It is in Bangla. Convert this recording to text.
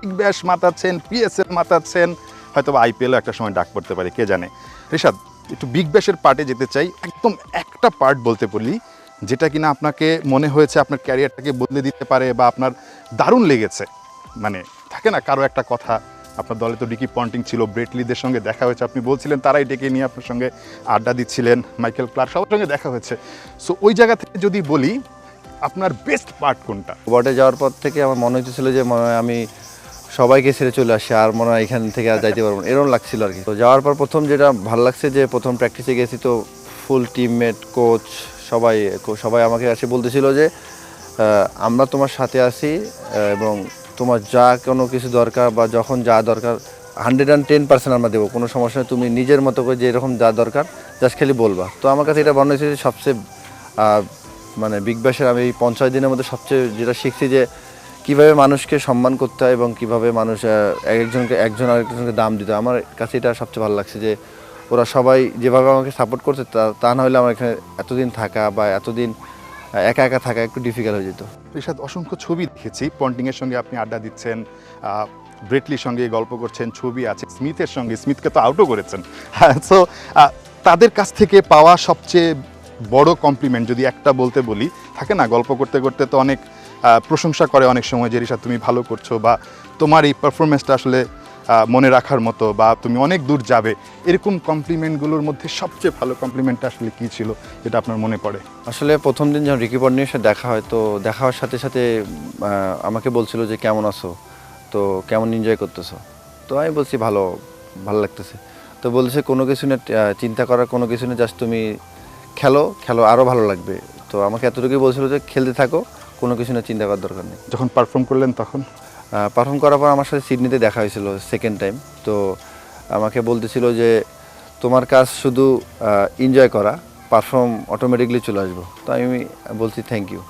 বিগ ব্যাশ মাতাচ্ছেন, পিএসএল মাতাচ্ছেন, হয়তো বা আইপিএলও একটা সময় ডাক পড়তে পারে, কে জানে। রিশাদ, একটু বিগ ব্যাশের পার্টে যেতে চাই। একদম একটা পার্ট বলতে বলি যেটা কিনা আপনাকে মনে হয়েছে আপনার ক্যারিয়ারটাকে বদলে দিতে পারে বা আপনার দারুণ লেগেছে। মানে থাকে না কারো একটা কথা, আপনার দলে তো রিকি পন্টিং ছিল, ব্রেটলিদের সঙ্গে দেখা হয়েছে, আপনি বলছিলেন তারাই ডেকে নিয়ে আপনার সঙ্গে আড্ডা দিচ্ছিলেন, মাইকেল ক্লার্ক, সবার সঙ্গে দেখা হয়েছে। সো ওই জায়গা থেকে যদি বলি আপনার বেস্ট পার্ট কোনটা? বোর্ডে যাওয়ার পর থেকে আমার মনে হচ্ছিল যে মনে হয় আমি সবাইকে ছেড়ে চলে আসি, আর মনে হয় এখান থেকে আর যাইতে পারবো না, এরকম লাগছিল আর কি। তো যাওয়ার পর প্রথম যেটা ভালো লাগছে যে প্রথম প্র্যাকটিসে গেছি, তো ফুল টিমমেট, কোচ সবাই আমাকে এসে বলতেছিল যে আমরা তোমার সাথে আছি এবং তোমার যা কোনো কিছু দরকার বা যখন যা দরকার 110% আমরা দেবো, কোনো সমস্যা নেই, তুমি নিজের মতো করে যেরকম যা দরকার জাস্ট খালি বলবা। তো আমার কাছে এটা মনে হয়েছে যে সবচেয়ে মানে বিগ ব্যাশের আমি এই 50 দিনের মধ্যে সবচেয়ে যেটা শিখছি যে কীভাবে মানুষকে সম্মান করতে হয় এবং কীভাবে মানুষ একজন আরেকজনকে দাম দিতে হয়। আমার কাছে এটা সবচেয়ে ভালো লাগছে যে ওরা সবাই যেভাবে আমাকে সাপোর্ট করছে, তা না হলে আমার এখানে এতদিন থাকা বা এতদিন একা একা থাকা একটু ডিফিকাল্ট হয়ে যেত। রিশাদ, অসংখ্য ছবি দেখেছি, পন্টিংয়ের সঙ্গে আপনি আড্ডা দিচ্ছেন, ব্রেটলির সঙ্গে গল্প করছেন, ছবি আছে স্মিথের সঙ্গে, স্মিথকে তো আউটও করেছেন। হ্যাঁ, সো তাদের কাছ থেকে পাওয়া সবচেয়ে বড় কমপ্লিমেন্ট যদি একটা বলতে বলি, থাকে না গল্প করতে করতে তো অনেক প্রশংসা করে অনেক সময় যে রিশাদ তুমি ভালো করছো বা তোমার এই পারফরমেন্সটা আসলে মনে রাখার মতো বা তুমি অনেক দূর যাবে, এরকম কমপ্লিমেন্টগুলোর মধ্যে সবচেয়ে ভালো কমপ্লিমেন্টটা আসলে কী ছিল যেটা আপনার মনে পড়ে? আসলে প্রথম দিন যখন রিকি পন্টিংয়ের সাথে দেখা হয়, তো দেখা হওয়ার সাথে সাথে আমাকে বলছিল যে কেমন আছো, তো কেমন এনজয় করতেছো। তো আমি বলছি ভালো লাগতেছে। তো বলছে কোনো কিছু নিয়ে চিন্তা করার কোনো কিছু নেই, জাস্ট তুমি খেলো আরও ভালো লাগবে। তো আমাকে এতটুকুই বলছিল যে খেলতে থাকো, কোনো কিছু নিয়ে চিন্তা করার দরকার নেই। যখন পারফর্ম করলেন তখন? পারফর্ম করার পর আমার সাথে সিডনিতে দেখা হয়েছিল সেকেন্ড টাইম। তো আমাকে বলতেছিল যে তোমার কাজ শুধু এনজয় করা, পারফর্ম অটোমেটিকলি চলে আসবো। তো আমি বলছি থ্যাংক ইউ।